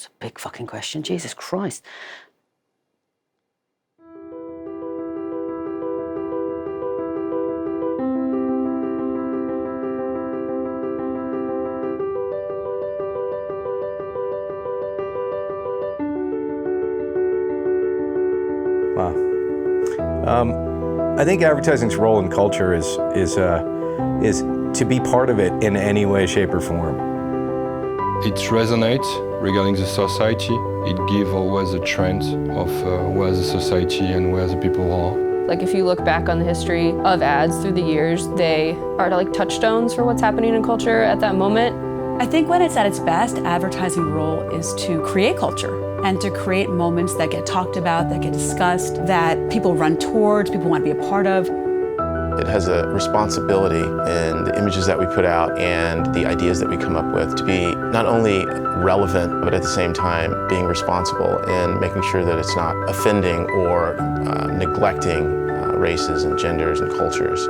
It's a big fucking question. Jesus Christ. I think advertising's role in culture is to be part of it in any way, shape, or form. It resonates regarding the society. It gives always a trend of where the society and where the people are. Like if you look back on the history of ads through the years, they are like touchstones for what's happening in culture at that moment. I think when it's at its best, advertising role is to create culture and to create moments that get talked about, that get discussed, that people run towards, people want to be a part of. It has a responsibility in the images that we put out and the ideas that we come up with to be not only relevant, but at the same time being responsible and making sure that it's not offending or neglecting races and genders and cultures.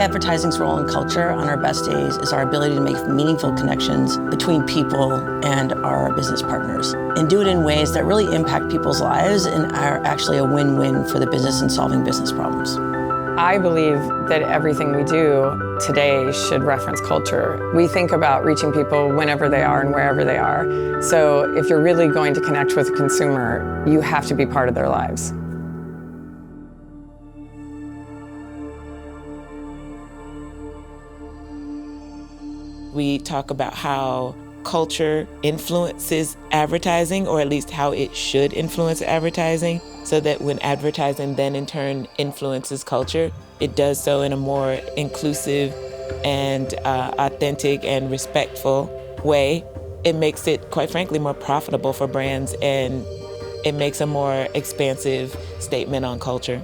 Advertising's role in culture on our best days is our ability to make meaningful connections between people and our business partners and do it in ways that really impact people's lives and are actually a win-win for the business and solving business problems. I believe that everything we do today should reference culture. We think about reaching people whenever they are and wherever they are. So if you're really going to connect with a consumer, you have to be part of their lives. We talk about how culture influences advertising, or at least how it should influence advertising, so that when advertising then in turn influences culture, it does so in a more inclusive and authentic and respectful way. It makes it, quite frankly, more profitable for brands, and it makes a more expansive statement on culture.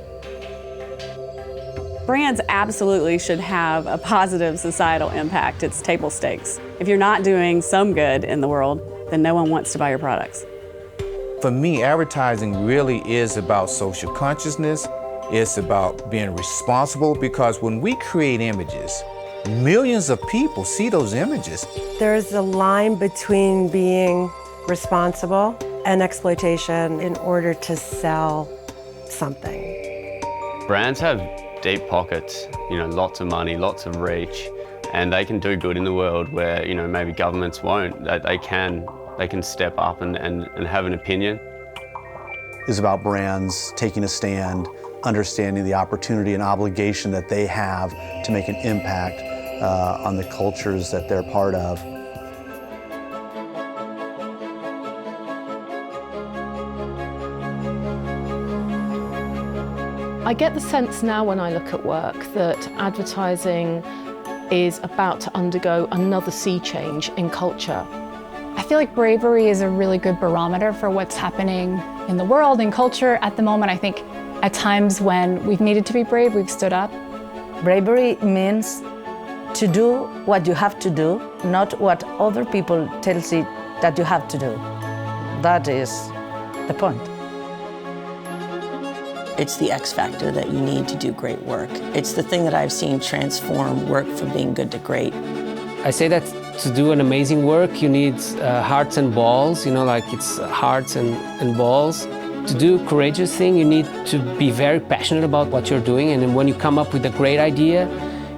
Brands absolutely should have a positive societal impact. It's table stakes. If you're not doing some good in the world, then no one wants to buy your products. For me, advertising really is about social consciousness. It's about being responsible, because when we create images, millions of people see those images. There's a line between being responsible and exploitation in order to sell something. Brands have deep pockets, lots of money, lots of reach, and they can do good in the world where, maybe governments won't. They can step up and have an opinion. It's about brands taking a stand, understanding the opportunity and obligation that they have to make an impact on the cultures that they're part of. I get the sense now when I look at work that advertising is about to undergo another sea change in culture. I feel like bravery is a really good barometer for what's happening in the world and culture at the moment. I think at times when we've needed to be brave, we've stood up. Bravery means to do what you have to do, not what other people tell you that you have to do. That is the point. It's the X factor that you need to do great work. It's the thing that I've seen transform work from being good to great. I say that to do an amazing work, you need hearts and balls, like it's hearts and balls. To do a courageous thing, you need to be very passionate about what you're doing, and then when you come up with a great idea,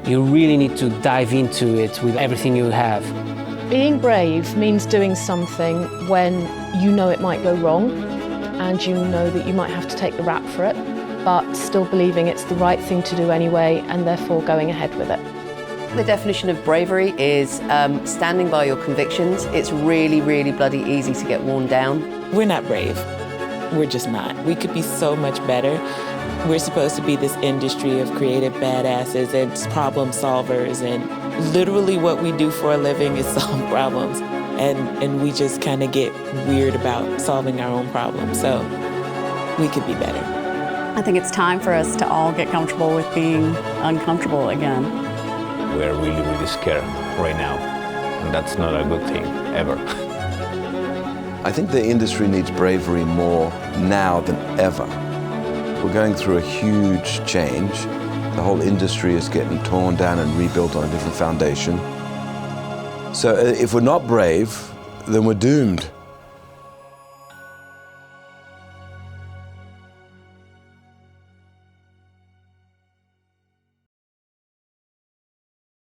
you really need to dive into it with everything you have. Being brave means doing something when you know it might go wrong, and you know that you might have to take the rap for it, but still believing it's the right thing to do anyway, and therefore going ahead with it. The definition of bravery is standing by your convictions. It's really, really bloody easy to get worn down. We're not brave. We're just not. We could be so much better. We're supposed to be this industry of creative badasses and problem solvers, and literally what we do for a living is solve problems. And we just kind of get weird about solving our own problems. So we could be better. I think it's time for us to all get comfortable with being uncomfortable again. We're really, really scared right now, and that's not a good thing, ever. I think the industry needs bravery more now than ever. We're going through a huge change. The whole industry is getting torn down and rebuilt on a different foundation. So if we're not brave, then we're doomed.